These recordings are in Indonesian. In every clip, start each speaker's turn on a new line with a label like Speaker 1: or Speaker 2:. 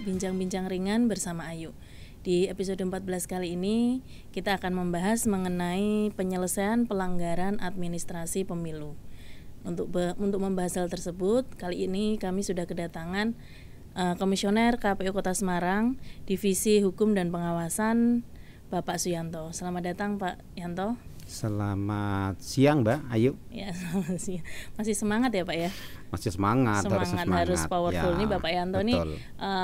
Speaker 1: Yuk Bincang-Bincang Ringan bersama Ayu. Di episode 14 kali ini kita akan membahas mengenai penyelesaian pelanggaran administrasi pemilu. Untuk membahas hal tersebut, kali ini kami sudah kedatangan Komisioner KPU Kota Semarang, Divisi Hukum dan Pengawasan, Bapak Suyanto. Selamat datang Pak Yanto.
Speaker 2: Selamat siang Mbak Ayu.
Speaker 1: Ya, selamat siang. Masih semangat ya Pak ya?
Speaker 2: Masih semangat.
Speaker 1: Harus powerful nih Bapak Yanto nih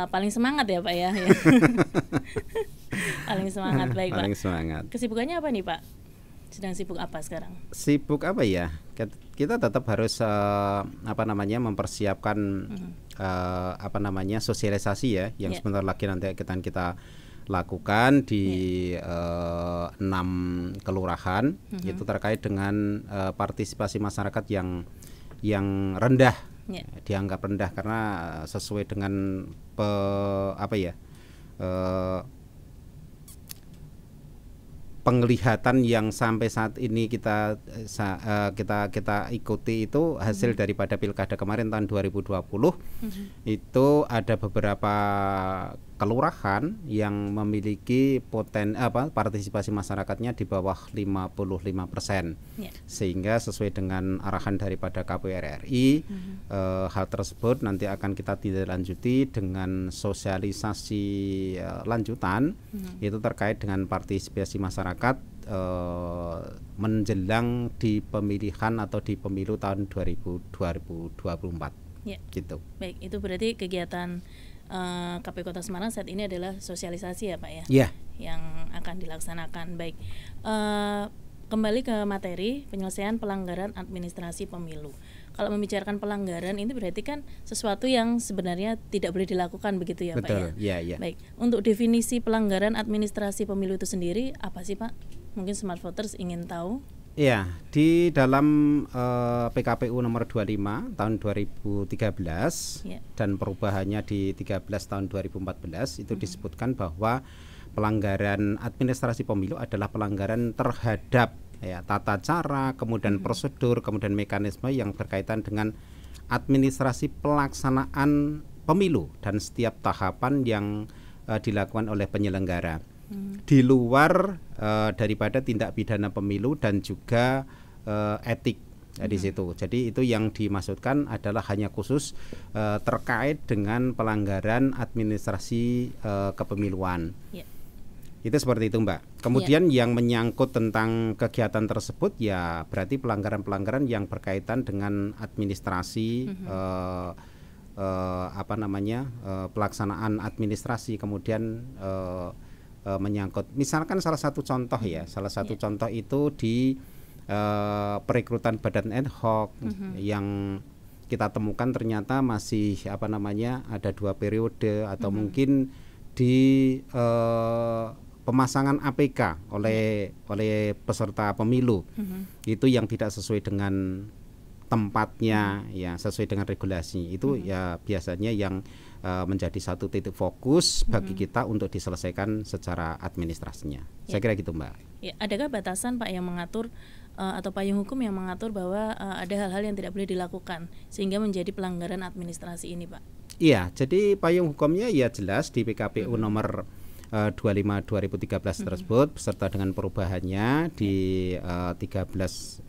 Speaker 1: paling semangat ya Pak ya. Paling semangat, baik Pak.
Speaker 2: Paling semangat.
Speaker 1: Kesibukannya apa nih Pak? Sedang sibuk apa sekarang?
Speaker 2: Sibuk apa ya? Kita tetap harus mempersiapkan sosialisasi ya, yang sebentar lagi nanti akan kita lakukan di 6 kelurahan, itu terkait dengan partisipasi masyarakat yang rendah, dianggap rendah karena sesuai dengan penglihatan yang sampai saat ini kita ikuti itu hasil daripada pilkada kemarin tahun 2020. Itu ada beberapa kelurahan yang memiliki partisipasi masyarakatnya di bawah 55%. Sehingga sesuai dengan arahan daripada KPU RI, hal tersebut nanti akan kita tindak-lanjuti dengan sosialisasi lanjutan, itu terkait dengan partisipasi masyarakat menjelang di pemilihan atau di pemilu tahun 2024. Gitu.
Speaker 1: Baik, itu berarti kegiatan KPU Kota Semarang saat ini adalah sosialisasi ya Pak ya?
Speaker 2: Iya.
Speaker 1: Yang akan dilaksanakan. Baik, kembali ke materi penyelesaian pelanggaran administrasi pemilu. Kalau membicarakan pelanggaran ini berarti kan sesuatu yang sebenarnya tidak boleh dilakukan begitu ya.
Speaker 2: Betul.
Speaker 1: Pak ya?
Speaker 2: Iya.
Speaker 1: Baik, untuk definisi pelanggaran administrasi pemilu itu sendiri apa sih Pak? Mungkin Smart Voters ingin tahu.
Speaker 2: Ya, di dalam PKPU nomor 25 tahun 2013 dan perubahannya di 13 tahun 2014 itu disebutkan bahwa pelanggaran administrasi pemilu adalah pelanggaran terhadap tata cara, kemudian prosedur, kemudian mekanisme yang berkaitan dengan administrasi pelaksanaan pemilu dan setiap tahapan yang dilakukan oleh penyelenggara. Di luar daripada tindak pidana pemilu dan juga etik di situ. Jadi itu yang dimaksudkan adalah hanya khusus terkait dengan pelanggaran administrasi kepemiluan. Itu seperti itu Mbak. Kemudian yang menyangkut tentang kegiatan tersebut ya berarti pelanggaran-pelanggaran yang berkaitan dengan administrasi pelaksanaan administrasi, kemudian menyangkut misalkan salah satu contoh contoh itu di perekrutan badan ad hoc yang kita temukan ternyata masih ada 2 periode atau mungkin di pemasangan APK oleh peserta pemilu itu yang tidak sesuai dengan tempatnya sesuai dengan regulasi itu ya biasanya yang menjadi satu titik fokus bagi kita untuk diselesaikan secara administrasinya. Saya kira gitu Mbak.
Speaker 1: Ya, adakah batasan Pak yang mengatur atau payung hukum yang mengatur bahwa ada hal-hal yang tidak boleh dilakukan sehingga menjadi pelanggaran administrasi ini Pak?
Speaker 2: Iya, jadi payung hukumnya ya jelas di PKPU nomor 25 2013 tersebut beserta dengan perubahannya di 13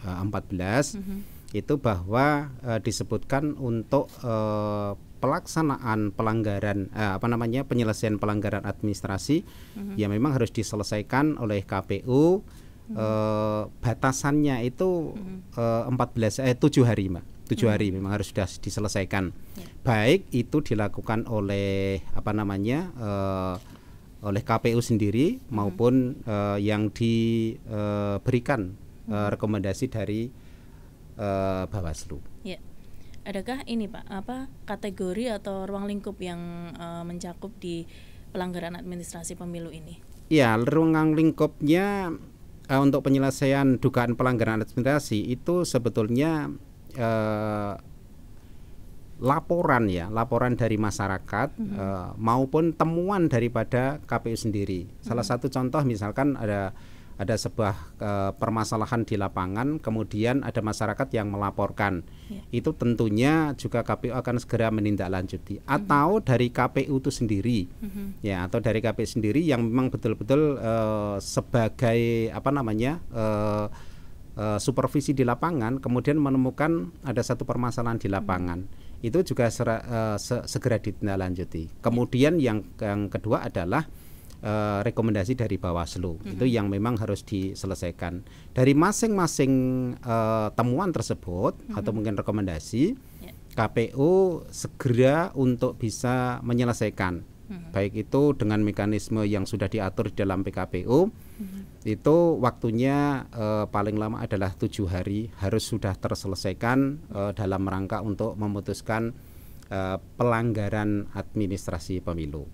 Speaker 2: 14 itu bahwa disebutkan untuk pelaksanaan pelanggaran penyelesaian pelanggaran administrasi ya memang harus diselesaikan oleh KPU. Batasannya itu 7 hari Mbak. 7 hari memang harus sudah diselesaikan. Baik itu dilakukan oleh oleh KPU sendiri maupun yang diberikan rekomendasi dari Bawaslu.
Speaker 1: Ya. Adakah ini Pak kategori atau ruang lingkup yang mencakup di pelanggaran administrasi pemilu ini?
Speaker 2: Ya, ruang lingkupnya untuk penyelesaian dugaan pelanggaran administrasi itu sebetulnya laporan dari masyarakat maupun temuan daripada KPU sendiri. Salah satu contoh misalkan ada ada sebuah permasalahan di lapangan, kemudian ada masyarakat yang melaporkan, itu tentunya juga KPU akan segera menindaklanjuti. Atau dari KPU itu sendiri, ya, atau dari KPU sendiri yang memang betul-betul sebagai supervisi di lapangan, kemudian menemukan ada satu permasalahan di lapangan, itu juga segera ditindaklanjuti. Kemudian yang kedua adalah rekomendasi dari Bawaslu, itu yang memang harus diselesaikan. Dari masing-masing temuan tersebut atau mungkin rekomendasi, KPU segera untuk bisa menyelesaikan, baik itu dengan mekanisme yang sudah diatur di dalam PKPU. Itu waktunya paling lama adalah 7 hari harus sudah terselesaikan dalam rangka untuk memutuskan pelanggaran administrasi pemilu.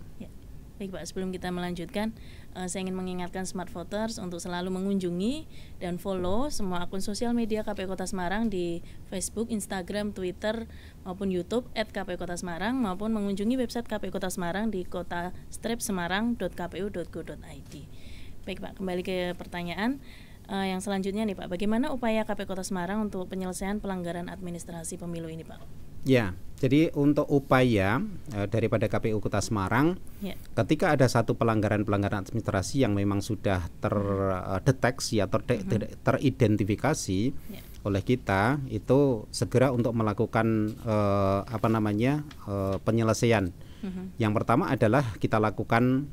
Speaker 1: Baik Pak, sebelum kita melanjutkan, saya ingin mengingatkan Smart Voters untuk selalu mengunjungi dan follow semua akun sosial media KPU Kota Semarang di Facebook, Instagram, Twitter maupun YouTube @kpu-kota-semarang, maupun mengunjungi website KPU Kota Semarang di kota-semarang.kpu.go.id. Baik Pak, kembali ke pertanyaan yang selanjutnya nih Pak, bagaimana upaya KPU Kota Semarang untuk penyelesaian pelanggaran administrasi pemilu ini Pak?
Speaker 2: Ya, jadi untuk upaya daripada KPU Kota Semarang, ketika ada satu pelanggaran administrasi yang memang sudah terdeteksi atau teridentifikasi oleh kita, itu segera untuk melakukan penyelesaian. Yang pertama adalah kita lakukan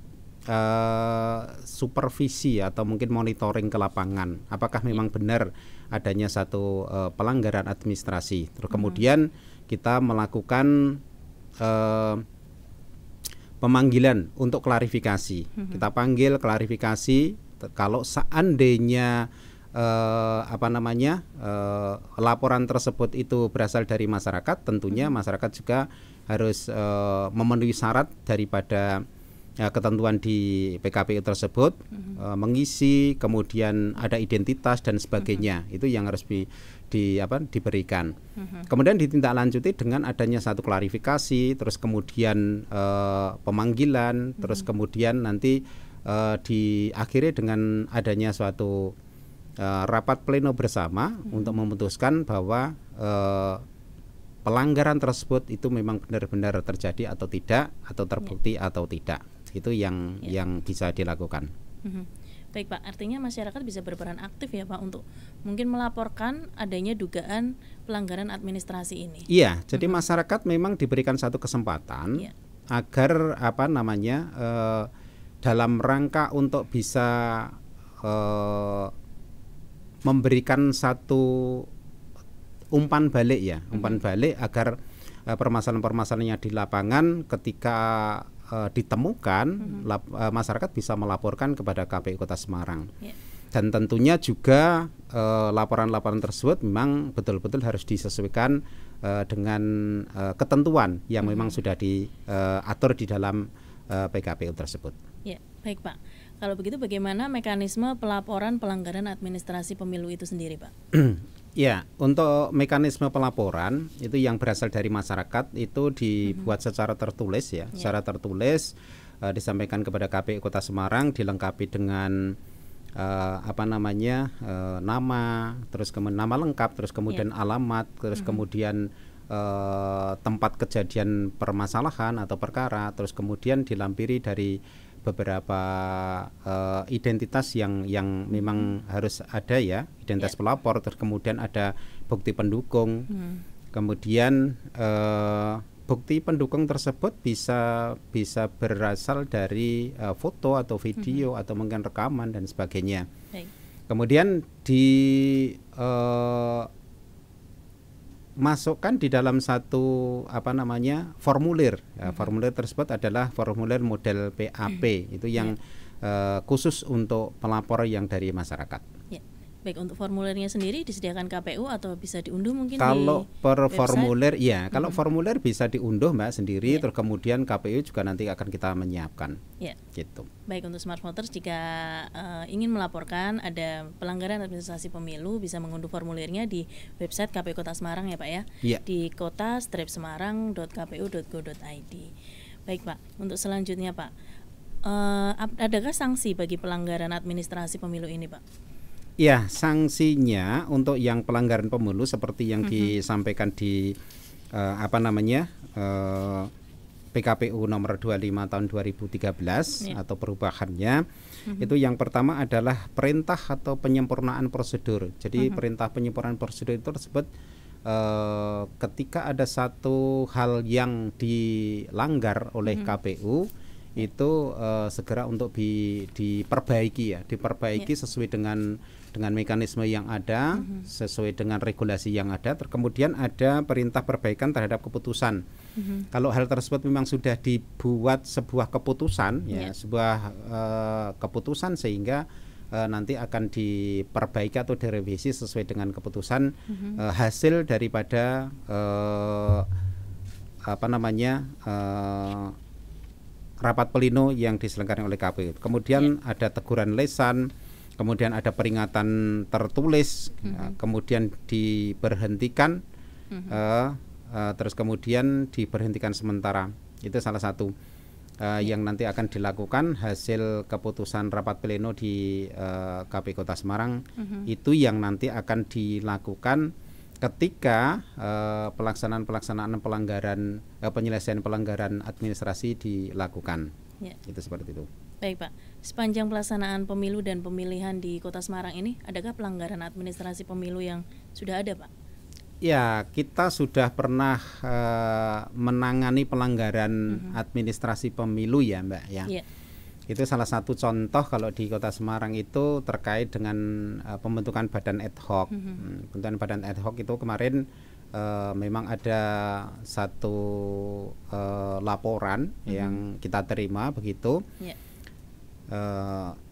Speaker 2: supervisi atau mungkin monitoring ke lapangan, apakah memang benar adanya satu pelanggaran administrasi. Terus kemudian kita melakukan pemanggilan untuk klarifikasi. Kita panggil klarifikasi kalau seandainya laporan tersebut itu berasal dari masyarakat, tentunya masyarakat juga harus memenuhi syarat daripada ketentuan di PKPU tersebut, mengisi, kemudian ada identitas dan sebagainya. Itu yang harus diberikan. Kemudian ditindaklanjuti dengan adanya satu klarifikasi, terus kemudian pemanggilan, terus kemudian nanti diakhiri dengan adanya suatu rapat pleno bersama untuk memutuskan bahwa pelanggaran tersebut itu memang benar-benar terjadi atau tidak, atau terbukti atau tidak. Itu yang bisa dilakukan.
Speaker 1: Baik Pak, artinya masyarakat bisa berperan aktif ya Pak untuk mungkin melaporkan adanya dugaan pelanggaran administrasi ini.
Speaker 2: Iya, jadi masyarakat memang diberikan satu kesempatan agar dalam rangka untuk bisa memberikan satu umpan balik balik agar permasalahan-permasalahan yang di lapangan ketika ditemukan, masyarakat bisa melaporkan kepada KPU Kota Semarang. Dan tentunya juga laporan-laporan tersebut memang betul-betul harus disesuaikan dengan ketentuan yang memang sudah diatur di dalam PKPU tersebut.
Speaker 1: Ya, baik Pak. Kalau begitu bagaimana mekanisme pelaporan pelanggaran administrasi pemilu itu sendiri Pak?
Speaker 2: Ya, untuk mekanisme pelaporan itu yang berasal dari masyarakat itu dibuat secara tertulis secara tertulis disampaikan kepada KPU Kota Semarang, dilengkapi dengan nama, terus kemudian nama lengkap, terus kemudian alamat, terus kemudian tempat kejadian permasalahan atau perkara, terus kemudian dilampiri dari beberapa identitas yang memang harus ada identitas pelapor, terus kemudian ada bukti pendukung, kemudian bukti pendukung tersebut bisa berasal dari foto atau video atau mungkin rekaman dan sebagainya. Kemudian masukkan di dalam satu formulir. Formulir tersebut adalah formulir model PAP, itu yang khusus untuk pelapor yang dari masyarakat.
Speaker 1: Baik, untuk formulirnya sendiri disediakan KPU atau bisa diunduh mungkin
Speaker 2: kalau
Speaker 1: di
Speaker 2: per
Speaker 1: website?
Speaker 2: Formulir kalau formulir bisa diunduh Mbak sendiri, terus kemudian KPU juga nanti akan kita menyiapkan. Gitu.
Speaker 1: Baik, untuk Smart Voters jika ingin melaporkan ada pelanggaran administrasi pemilu bisa mengunduh formulirnya di website KPU Kota Semarang ya Pak ya. Di kota-semarang.kpu.go.id. Baik Pak, untuk selanjutnya Pak, adakah sanksi bagi pelanggaran administrasi pemilu ini, Pak?
Speaker 2: Ya, sanksinya untuk yang pelanggaran pemilu seperti yang disampaikan di PKPU nomor 25 tahun 2013 atau perubahannya. Itu yang pertama adalah perintah atau penyempurnaan prosedur. Jadi perintah penyempurnaan prosedur itu tersebut ketika ada satu hal yang dilanggar oleh KPU itu segera untuk diperbaiki sesuai dengan mekanisme yang ada, sesuai dengan regulasi yang ada. Kemudian ada perintah perbaikan terhadap keputusan. Kalau hal tersebut memang sudah dibuat sebuah keputusan, sebuah keputusan sehingga nanti akan diperbaiki atau direvisi sesuai dengan keputusan hasil daripada rapat pleno yang diselenggarakan oleh KPU. Kemudian ada teguran lisan, kemudian ada peringatan tertulis, kemudian diberhentikan, terus kemudian diberhentikan sementara. Itu salah satu yang nanti akan dilakukan hasil keputusan rapat pleno di KPU Kota Semarang. Itu yang nanti akan dilakukan ketika pelaksanaan pelanggaran penyelesaian pelanggaran administrasi dilakukan. Itu seperti itu.
Speaker 1: Baik, Pak. Sepanjang pelaksanaan pemilu dan pemilihan di Kota Semarang ini, adakah pelanggaran administrasi pemilu yang sudah ada, Pak?
Speaker 2: Ya, kita sudah pernah menangani pelanggaran administrasi pemilu ya, Mbak ya. Itu salah satu contoh kalau di Kota Semarang itu terkait dengan pembentukan badan ad hoc. Pembentukan badan ad hoc itu kemarin memang ada satu laporan yang kita terima begitu.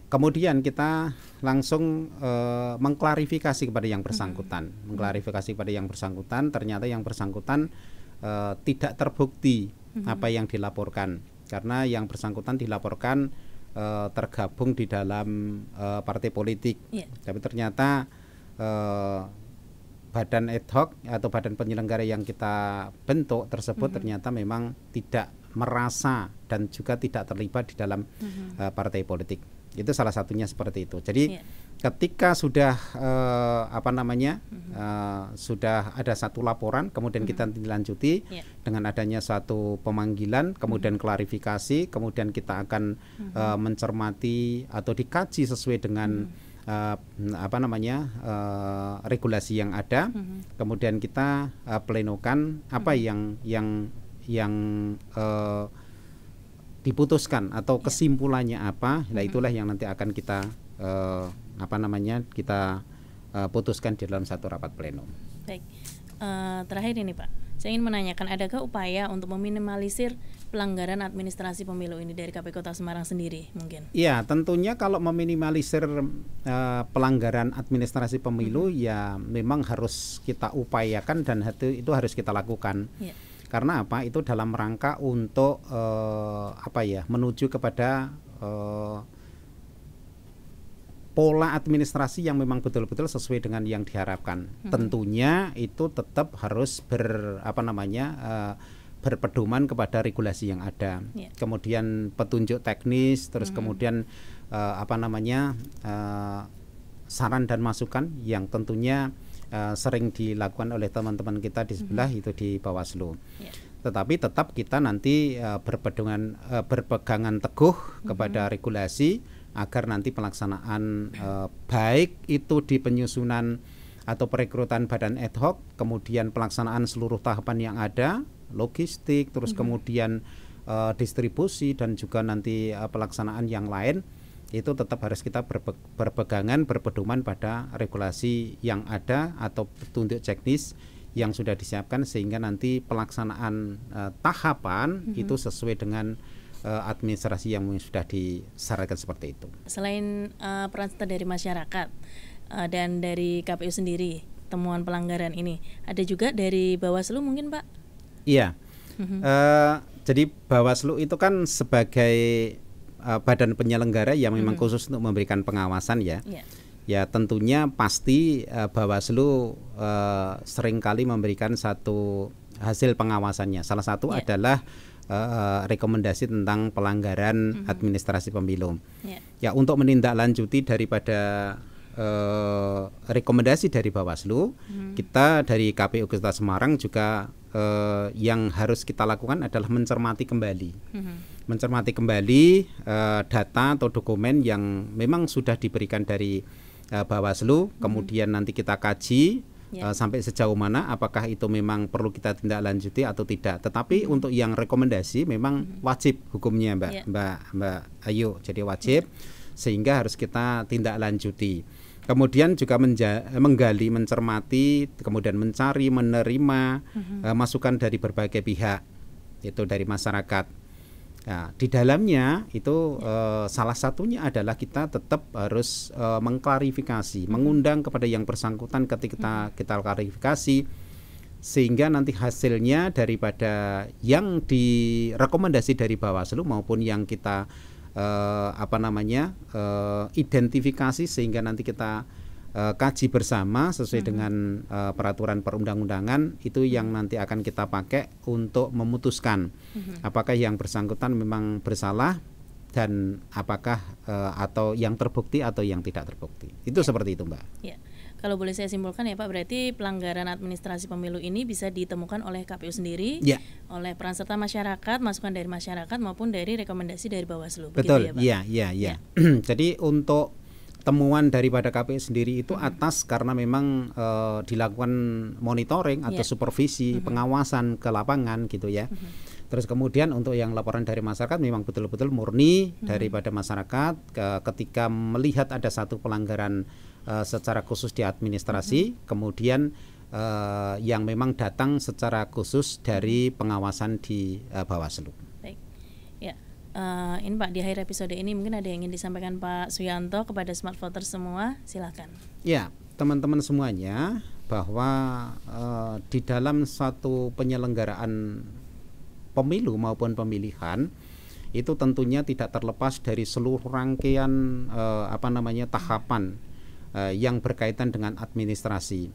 Speaker 2: Kemudian kita langsung mengklarifikasi kepada yang bersangkutan. Ternyata yang bersangkutan tidak terbukti apa yang dilaporkan, karena yang bersangkutan dilaporkan tergabung di dalam partai politik. Tapi ternyata badan ad hoc atau badan penyelenggara yang kita bentuk tersebut ternyata memang tidak merasa dan juga tidak terlibat di dalam partai politik. Itu salah satunya seperti itu. Jadi ketika sudah sudah ada satu laporan, kemudian kita dilanjuti dengan adanya suatu pemanggilan, kemudian klarifikasi, kemudian kita akan mencermati atau dikaji sesuai dengan regulasi yang ada. Kemudian kita plenokan apa yang diputuskan atau kesimpulannya apa. Nah, itulah yang nanti akan kita putuskan di dalam satu rapat pleno.
Speaker 1: Baik. Terakhir ini, Pak, saya ingin menanyakan, adakah upaya untuk meminimalisir pelanggaran administrasi pemilu ini dari KPU Kota Semarang sendiri mungkin?
Speaker 2: Ya, tentunya kalau meminimalisir pelanggaran administrasi pemilu ya memang harus kita upayakan dan itu harus kita lakukan. Karena apa? Itu dalam rangka untuk menuju kepada pola administrasi yang memang betul-betul sesuai dengan yang diharapkan. Tentunya itu tetap harus berpedoman kepada regulasi yang ada. Kemudian petunjuk teknis, terus kemudian saran dan masukan yang tentunya sering dilakukan oleh teman-teman kita di sebelah itu di Bawaslu. Tetapi tetap kita nanti berpegangan teguh kepada regulasi agar nanti pelaksanaan baik itu di penyusunan atau perekrutan badan ad hoc, kemudian pelaksanaan seluruh tahapan yang ada, logistik, terus kemudian distribusi dan juga nanti pelaksanaan yang lain, itu tetap harus kita berpedoman pada regulasi yang ada atau petunjuk teknis yang sudah disiapkan, sehingga nanti pelaksanaan tahapan itu sesuai dengan administrasi yang sudah disyaratkan seperti itu.
Speaker 1: Selain peran serta dari masyarakat dan dari KPU sendiri, temuan pelanggaran ini ada juga dari Bawaslu mungkin, Pak?
Speaker 2: Iya. Jadi Bawaslu itu kan sebagai badan penyelenggara yang memang khusus untuk memberikan pengawasan ya. Ya tentunya pasti Bawaslu seringkali memberikan satu hasil pengawasannya. Salah satu adalah rekomendasi tentang pelanggaran administrasi pemilu. Ya, untuk menindaklanjuti daripada rekomendasi dari Bawaslu, kita dari KPU Kota Semarang juga yang harus kita lakukan adalah mencermati kembali, data atau dokumen yang memang sudah diberikan dari Bawaslu, kemudian nanti kita kaji sampai sejauh mana apakah itu memang perlu kita tindak lanjuti atau tidak. Tetapi untuk yang rekomendasi memang wajib hukumnya, Mbak Ayu, jadi wajib, sehingga harus kita tindak lanjuti. Kemudian juga menggali, mencermati, kemudian mencari, menerima masukan dari berbagai pihak, itu dari masyarakat. Nah, di dalamnya itu salah satunya adalah kita tetap harus mengklarifikasi, mengundang kepada yang bersangkutan ketika kita klarifikasi, sehingga nanti hasilnya daripada yang direkomendasi dari Bawaslu maupun yang kita identifikasi, sehingga nanti kita kaji bersama sesuai dengan peraturan perundang-undangan, itu yang nanti akan kita pakai untuk memutuskan apakah yang bersangkutan memang bersalah dan apakah atau yang terbukti atau yang tidak terbukti. Itu seperti itu, Mbak.
Speaker 1: Ya. Kalau boleh saya simpulkan ya Pak, berarti pelanggaran administrasi pemilu ini bisa ditemukan oleh KPU sendiri, oleh peran serta masyarakat, masukan dari masyarakat maupun dari rekomendasi dari Bawaslu.
Speaker 2: Betul, iya. Jadi untuk temuan daripada KPU sendiri itu atas karena memang dilakukan monitoring atau supervisi, pengawasan ke lapangan gitu ya. Terus kemudian untuk yang laporan dari masyarakat memang betul-betul murni daripada masyarakat ketika melihat ada satu pelanggaran secara khusus di administrasi, kemudian yang memang datang secara khusus dari pengawasan di Bawaslu.
Speaker 1: Baik, ya. Ini Pak, di akhir episode ini mungkin ada yang ingin disampaikan Pak Suyanto kepada smart voters semua, silakan.
Speaker 2: Ya, teman-teman semuanya, bahwa di dalam satu penyelenggaraan pemilu maupun pemilihan itu tentunya tidak terlepas dari seluruh rangkaian tahapan yang berkaitan dengan administrasi.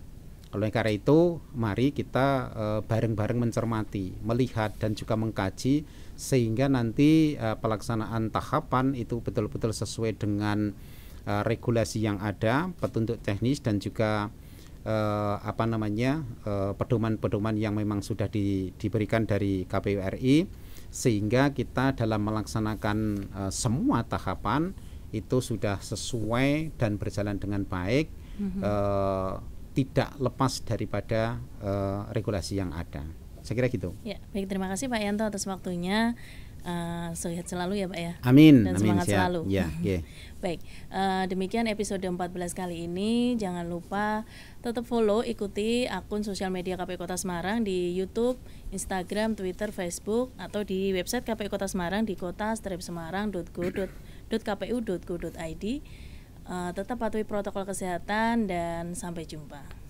Speaker 2: Oleh karena itu, mari kita bareng-bareng mencermati, melihat dan juga mengkaji, sehingga nanti pelaksanaan tahapan itu betul-betul sesuai dengan regulasi yang ada, petunjuk teknis dan juga pedoman-pedoman yang memang sudah diberikan dari KPU RI, sehingga kita dalam melaksanakan semua tahapan itu sudah sesuai dan berjalan dengan baik, tidak lepas daripada regulasi yang ada. Saya kira gitu.
Speaker 1: Ya, baik, terima kasih Pak Yanto atas waktunya. Sehat selalu ya Pak ya.
Speaker 2: Amin.
Speaker 1: Dan semangat selalu.
Speaker 2: Ya,
Speaker 1: Baik, demikian episode 14 kali ini. Jangan lupa tetap follow, ikuti akun sosial media KPU Kota Semarang di YouTube, Instagram, Twitter, Facebook, atau di website KPU Kota Semarang di kota-semarang.go.kpu.go.id. Tetap patuhi protokol kesehatan dan sampai jumpa.